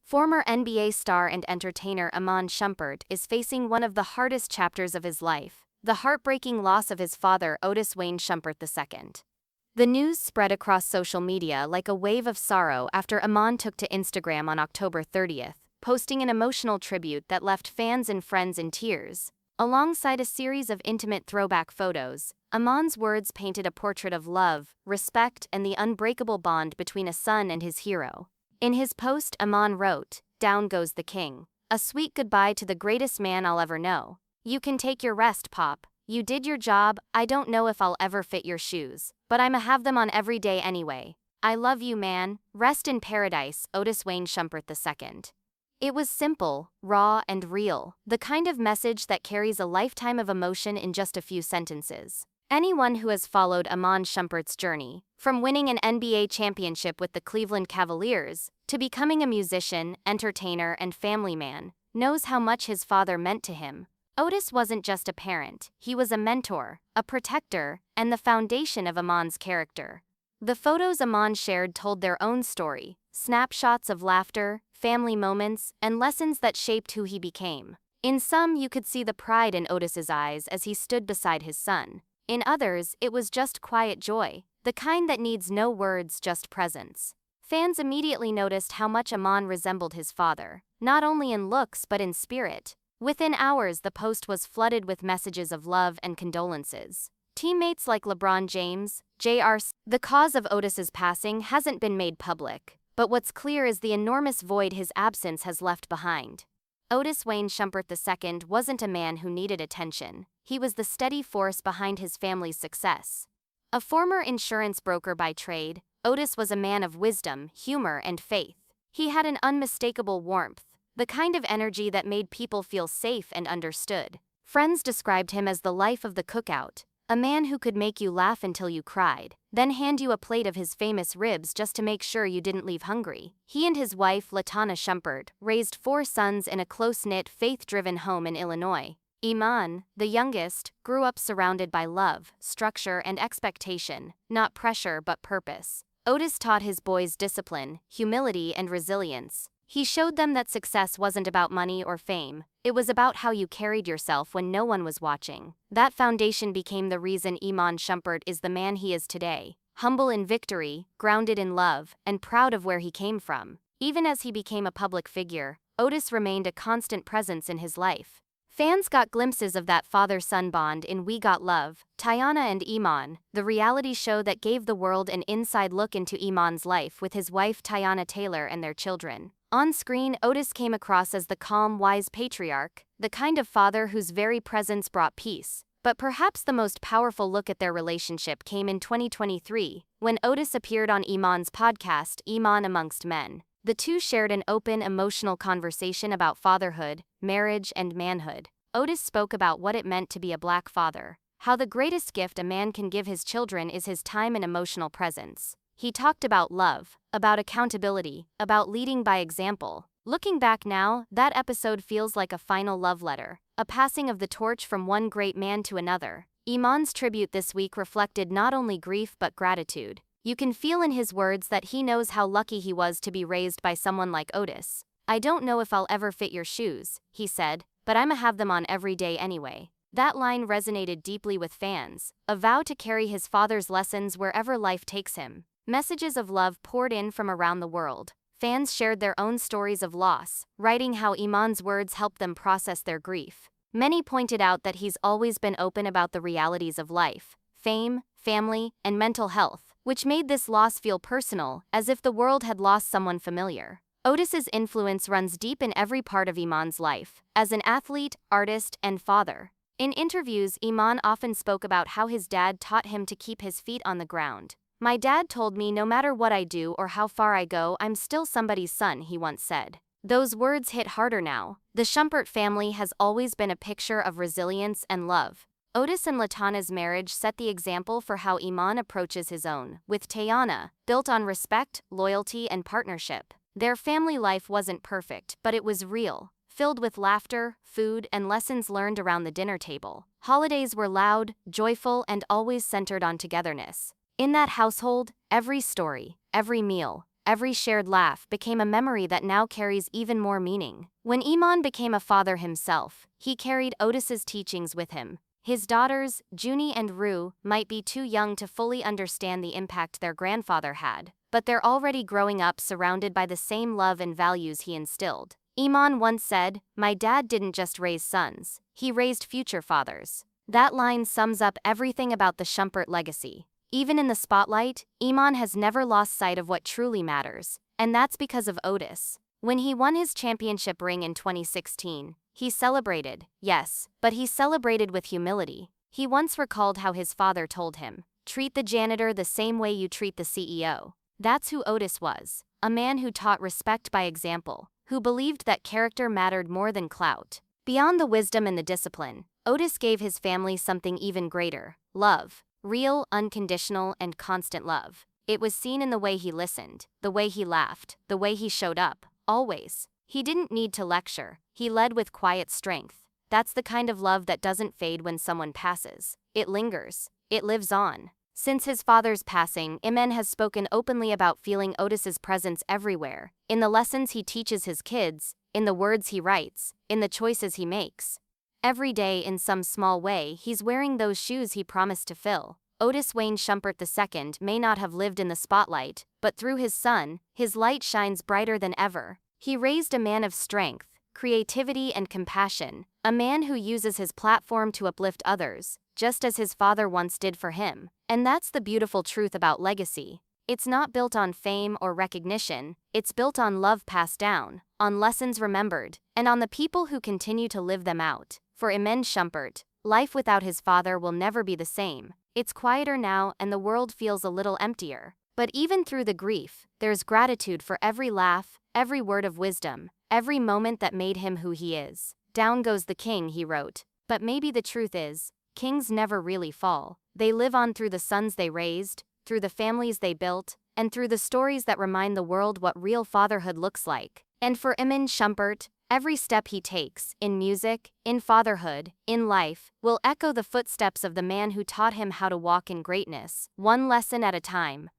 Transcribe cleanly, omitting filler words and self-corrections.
Former NBA star and entertainer Iman Shumpert is facing one of the hardest chapters of his life, the heartbreaking loss of his father Otis Wayne Shumpert II. The news spread across social media like a wave of sorrow after Iman took to Instagram on October 30th, posting an emotional tribute that left fans and friends in tears. Alongside a series of intimate throwback photos, Iman's words painted a portrait of love, respect, and the unbreakable bond between a son and his hero. In his post, Iman wrote, "Down goes the king. A sweet goodbye to the greatest man I'll ever know. You can take your rest, Pop. You did your job. I don't know if I'll ever fit your shoes, but I'ma have them on every day anyway. I love you, man. Rest in paradise, Otis Wayne Shumpert II." It was simple, raw, and real, the kind of message that carries a lifetime of emotion in just a few sentences. Anyone who has followed Iman Shumpert's journey, from winning an NBA championship with the Cleveland Cavaliers, to becoming a musician, entertainer, and family man, knows how much his father meant to him. Otis wasn't just a parent, he was a mentor, a protector, and the foundation of Iman's character. The photos Iman shared told their own story, snapshots of laughter, family moments, and lessons that shaped who he became. In some, you could see the pride in Otis's eyes as he stood beside his son. In others, it was just quiet joy, the kind that needs no words, just presence. Fans immediately noticed how much Iman resembled his father, not only in looks but in spirit. Within hours, the post was flooded with messages of love and condolences. Teammates like LeBron James, Jr. The cause of Otis's passing hasn't been made public, but what's clear is the enormous void his absence has left behind. Otis Wayne Shumpert II wasn't a man who needed attention. He was the steady force behind his family's success. A former insurance broker by trade, Otis was a man of wisdom, humor, and faith. He had an unmistakable warmth, the kind of energy that made people feel safe and understood. Friends described him as the life of the cookout, a man who could make you laugh until you cried, then hand you a plate of his famous ribs just to make sure you didn't leave hungry. He and his wife, Latana Shumpert, raised 4 sons in a close-knit, faith-driven home in Illinois. Iman, the youngest, grew up surrounded by love, structure, and expectation, not pressure but purpose. Otis taught his boys discipline, humility, and resilience. He showed them that success wasn't about money or fame, it was about how you carried yourself when no one was watching. That foundation became the reason Iman Shumpert is the man he is today, humble in victory, grounded in love, and proud of where he came from. Even as he became a public figure, Otis remained a constant presence in his life. Fans got glimpses of that father-son bond in We Got Love, Tiana and Iman, the reality show that gave the world an inside look into Iman's life with his wife Tiana Taylor and their children. On screen, Otis came across as the calm, wise patriarch, the kind of father whose very presence brought peace. But perhaps the most powerful look at their relationship came in 2023, when Otis appeared on Iman's podcast, Iman Amongst Men. The two shared an open, emotional conversation about fatherhood, marriage, and manhood. Otis spoke about what it meant to be a Black father, how the greatest gift a man can give his children is his time and emotional presence. He talked about love, about accountability, about leading by example. Looking back now, that episode feels like a final love letter, a passing of the torch from one great man to another. Iman's tribute this week reflected not only grief but gratitude. You can feel in his words that he knows how lucky he was to be raised by someone like Otis. "I don't know if I'll ever fit your shoes," he said, "but I'ma have them on every day anyway." That line resonated deeply with fans, a vow to carry his father's lessons wherever life takes him. Messages of love poured in from around the world. Fans shared their own stories of loss, writing how Iman's words helped them process their grief. Many pointed out that he's always been open about the realities of life, fame, family, and mental health, which made this loss feel personal, as if the world had lost someone familiar. Otis's influence runs deep in every part of Iman's life, as an athlete, artist, and father. In interviews, Iman often spoke about how his dad taught him to keep his feet on the ground. "My dad told me no matter what I do or how far I go, I'm still somebody's son," he once said. Those words hit harder now. The Shumpert family has always been a picture of resilience and love. Otis and Latana's marriage set the example for how Iman approaches his own, with Tiana, built on respect, loyalty, and partnership. Their family life wasn't perfect, but it was real, filled with laughter, food, and lessons learned around the dinner table. Holidays were loud, joyful, and always centered on togetherness. In that household, every story, every meal, every shared laugh became a memory that now carries even more meaning. When Iman became a father himself, he carried Otis's teachings with him. His daughters, Junie and Rue, might be too young to fully understand the impact their grandfather had, but they're already growing up surrounded by the same love and values he instilled. Iman once said, "My dad didn't just raise sons, he raised future fathers." That line sums up everything about the Shumpert legacy. Even in the spotlight, Iman has never lost sight of what truly matters, and that's because of Otis. When he won his championship ring in 2016, he celebrated, yes, but he celebrated with humility. He once recalled how his father told him, "Treat the janitor the same way you treat the CEO." That's who Otis was, a man who taught respect by example, who believed that character mattered more than clout. Beyond the wisdom and the discipline, Otis gave his family something even greater: love. Real, unconditional, and constant love. It was seen in the way he listened, the way he laughed, the way he showed up, always. He didn't need to lecture, he led with quiet strength. That's the kind of love that doesn't fade when someone passes. It lingers. It lives on. Since his father's passing, Iman has spoken openly about feeling Otis's presence everywhere, in the lessons he teaches his kids, in the words he writes, in the choices he makes. Every day, in some small way, he's wearing those shoes he promised to fill. Otis Wayne Shumpert II may not have lived in the spotlight, but through his son, his light shines brighter than ever. He raised a man of strength, creativity, and compassion, a man who uses his platform to uplift others, just as his father once did for him. And that's the beautiful truth about legacy. It's not built on fame or recognition, it's built on love passed down, on lessons remembered, and on the people who continue to live them out. For Iman Shumpert, life without his father will never be the same. It's quieter now and the world feels a little emptier. But even through the grief, there's gratitude for every laugh, every word of wisdom, every moment that made him who he is. "Down goes the king," he wrote. But maybe the truth is, kings never really fall. They live on through the sons they raised, through the families they built, and through the stories that remind the world what real fatherhood looks like. And for Iman Shumpert, every step he takes, in music, in fatherhood, in life, will echo the footsteps of the man who taught him how to walk in greatness, one lesson at a time.